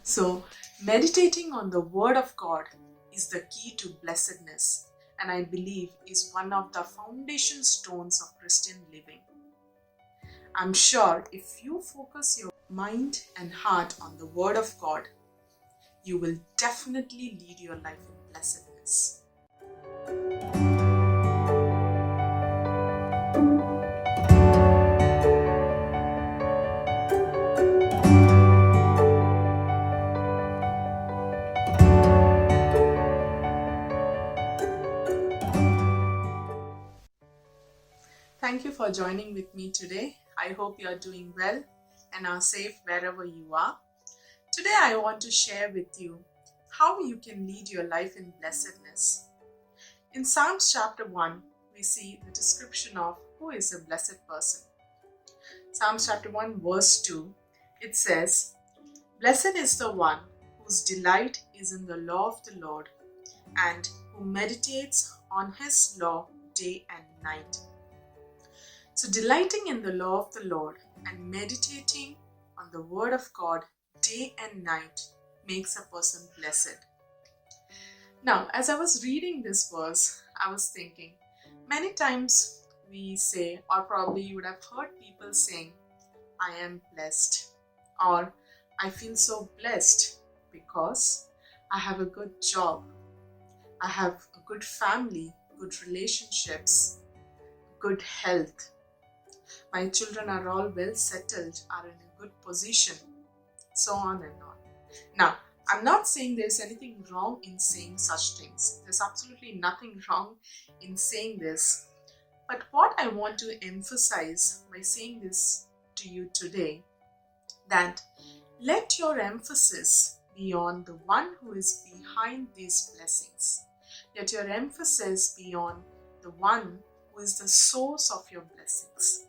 So, meditating on the Word of God is the key to blessedness, and I believe is one of the foundation stones of Christian living. I'm sure if you focus your mind and heart on the Word of God, you will definitely lead your life in blessedness. Thank you for joining with me today. I hope you are doing well and are safe wherever you are. Today I want to share with you how you can lead your life in blessedness. In Psalms chapter 1, we see the description of who is a blessed person. Psalms chapter 1 verse 2, it says, "Blessed is the one whose delight is in the law of the Lord and who meditates on his law day and night." So delighting in the law of the Lord and meditating on the word of God day and night makes a person blessed. Now, as I was reading this verse, I was thinking, many times we say, or probably you would have heard people saying, "I am blessed," or "I feel so blessed because I have a good job, I have a good family, good relationships, good health. My children are all well settled, are in a good position," so on and on. Now, I'm not saying there's anything wrong in saying such things. There's absolutely nothing wrong in saying this. But what I want to emphasize by saying this to you today, that let your emphasis be on the one who is behind these blessings. Let your emphasis be on the one who is the source of your blessings.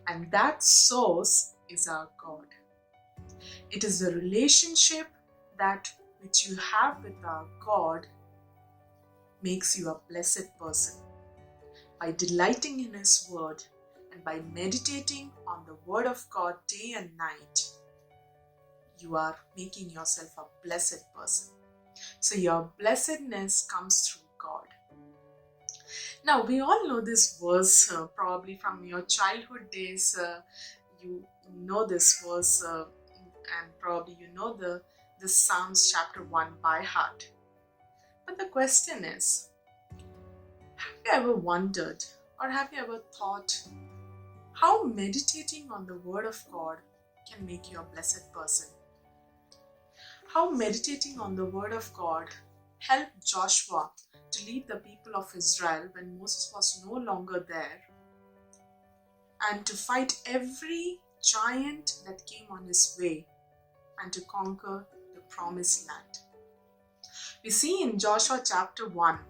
And that source is our God. It is the relationship that which you have with our God makes you a blessed person. By delighting in His Word and by meditating on the Word of God day and night, you are making yourself a blessed person. So your blessedness comes through God. Now, we all know this verse probably from your childhood days. You know this verse and probably you know the Psalms chapter 1 by heart. But the question is, have you ever wondered or have you ever thought how meditating on the Word of God can make you a blessed person? How meditating on the Word of God helped Joshua to lead the people of Israel when Moses was no longer there, and to fight every giant that came on his way and to conquer the promised land. We see in Joshua chapter 1,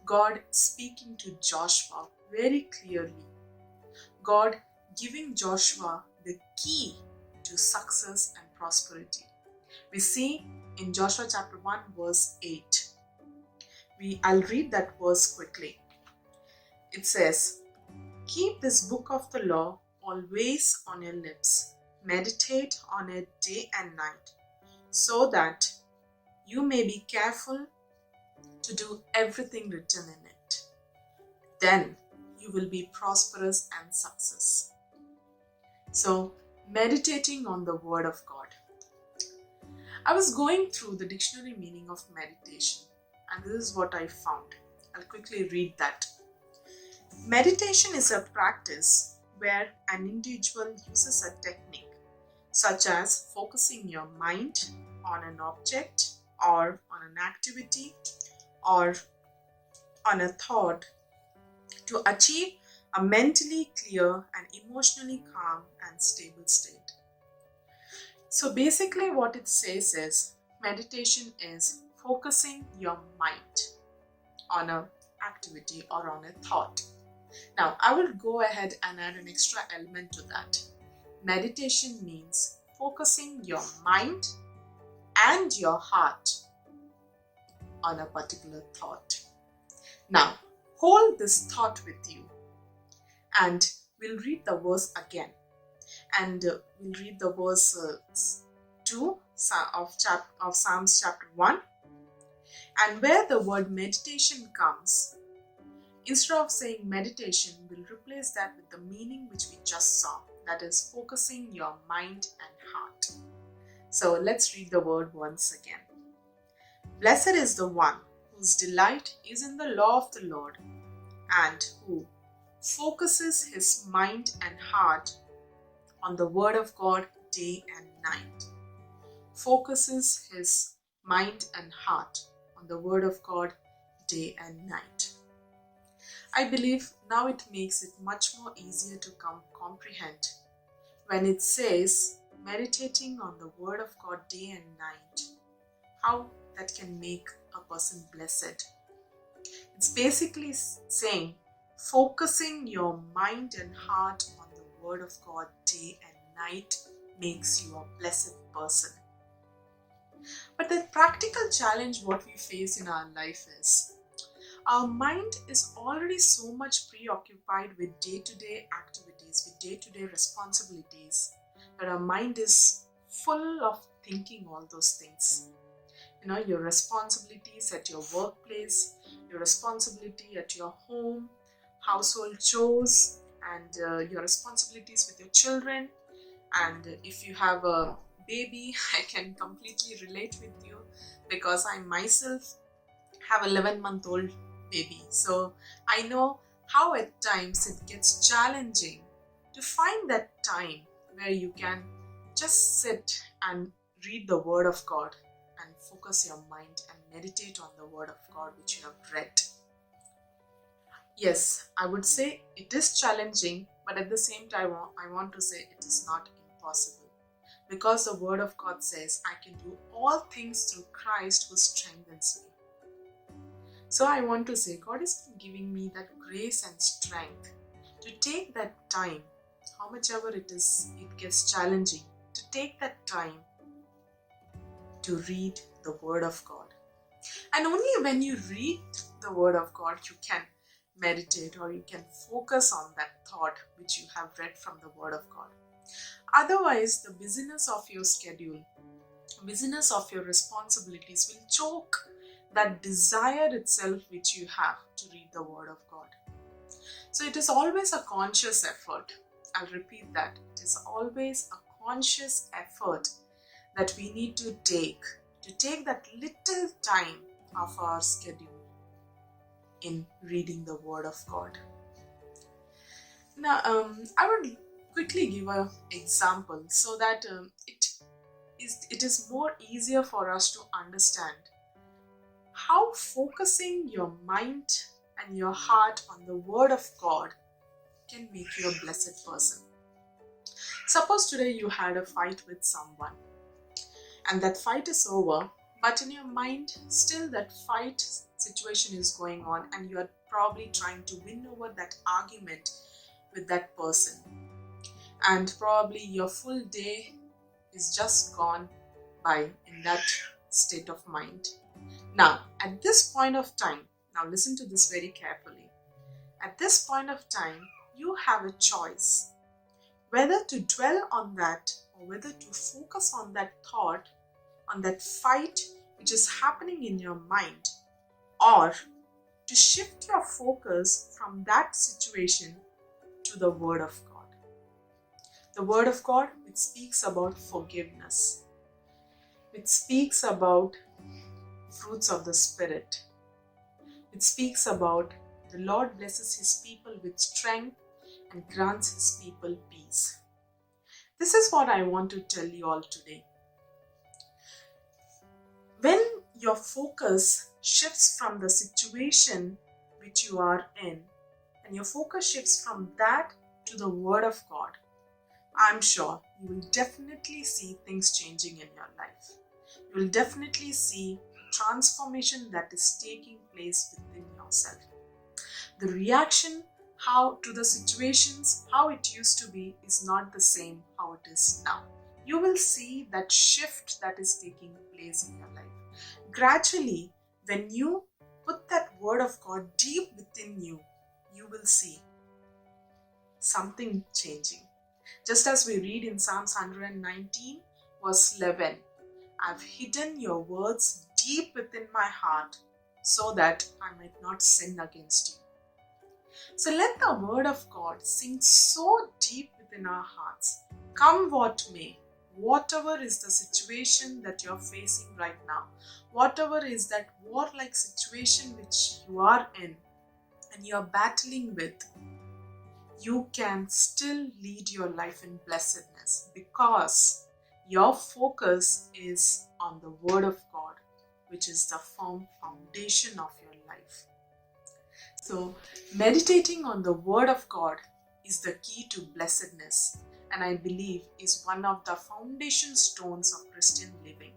God speaking to Joshua very clearly. God giving Joshua the key to success and prosperity. We see in Joshua chapter 1 verse 8. I'll read that verse quickly. It says, "Keep this book of the law always on your lips. Meditate on it day and night, so that you may be careful to do everything written in it. Then you will be prosperous and success." So, meditating on the Word of God. I was going through the dictionary meaning of meditation, and this is what I found. I'll quickly read that. Meditation is a practice where an individual uses a technique such as focusing your mind on an object or on an activity or on a thought to achieve a mentally clear and emotionally calm and stable state. So basically what it says is meditation is focusing your mind on an activity or on a thought. Now, I will go ahead and add an extra element to that. Meditation means focusing your mind and your heart on a particular thought. Now, hold this thought with you and we'll read the verse again. And we'll read the verse 2 of Psalms chapter 1. And where the word meditation comes, instead of saying meditation, we'll replace that with the meaning which we just saw. That is focusing your mind and heart. So let's read the word once again. Blessed is the one whose delight is in the law of the Lord, and who focuses his mind and heart on the word of God day and night. Focuses his mind and heart on the word of God day and night. I believe now it makes it much more easier to comprehend when it says meditating on the word of God day and night, how that can make a person blessed. It's basically saying focusing your mind and heart on the word of God day and night makes you a blessed person. But the practical challenge what we face in our life is our mind is already so much preoccupied with day-to-day activities, with day-to-day responsibilities, that our mind is full of thinking all those things. Your responsibilities at your workplace, your responsibility at your home, household chores, and your responsibilities with your children. And if you have a baby, I can completely relate with you because I myself have an 11-month-old baby. So I know how at times it gets challenging to find that time where you can just sit and read the word of God and focus your mind and meditate on the word of God which you have read. Yes, I would say it is challenging, but at the same time I want to say it is not impossible, because the word of God says I can do all things through Christ who strengthens me. So I want to say God is giving me that grace and strength to take that time, how much ever it gets challenging, to take that time to read the word of God. And only when you read the word of God, you can meditate or you can focus on that thought which you have read from the word of God. Otherwise, the busyness of your schedule, busyness of your responsibilities will choke that desire itself which you have to read the word of God. So it is always a conscious effort. I'll repeat that. It is always a conscious effort that we need to take that little time of our schedule in reading the word of God. Now, I would quickly give an example so that it is more easier for us to understand how focusing your mind and your heart on the word of God can make you a blessed person. Suppose today you had a fight with someone and that fight is over, but in your mind still that fight situation is going on and you are probably trying to win over that argument with that person, and probably your full day is just gone by in that state of mind. Now, at this point of time, now listen to this very carefully. At this point of time, you have a choice whether to dwell on that or whether to focus on that thought, on that fight which is happening in your mind, or to shift your focus from that situation to the word of God. The word of God which speaks about forgiveness, which speaks about fruits of the Spirit. It speaks about the Lord blesses his people with strength and grants his people peace. This is what I want to tell you all today. When your focus shifts from the situation which you are in, and your focus shifts from that to the word of God, I'm sure you will definitely see things changing in your life. You will definitely see transformation that is taking place within yourself. The reaction to the situations, how it used to be, is not the same how it is now. You will see that shift that is taking place in your life. Gradually, when you put that word of God deep within you, you will see something changing. Just as we read in Psalms 119, Verse 11. I've hidden your words deep within my heart so that I might not sin against you. So let the word of God sink so deep within our hearts. Come what may, whatever is the situation that you're facing right now, whatever is that war-like situation which you are in and you're battling with, you can still lead your life in blessedness because your focus is on the Word of God, which is the firm foundation of your life. So, meditating on the Word of God is the key to blessedness, and I believe is one of the foundation stones of Christian living.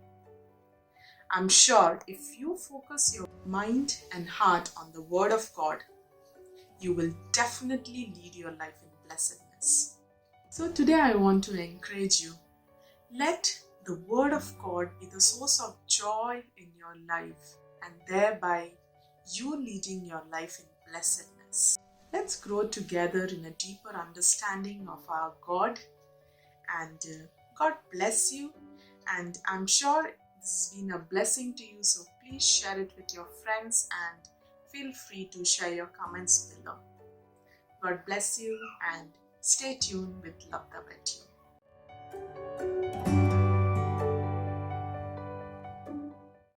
I'm sure if you focus your mind and heart on the Word of God, you will definitely lead your life in blessedness. So today I want to encourage you. Let the Word of God be the source of joy in your life and thereby you leading your life in blessedness. Let's grow together in a deeper understanding of our God, and God bless you, and I'm sure this has been a blessing to you, so please share it with your friends and feel free to share your comments below. God bless you and stay tuned with Love the Attune.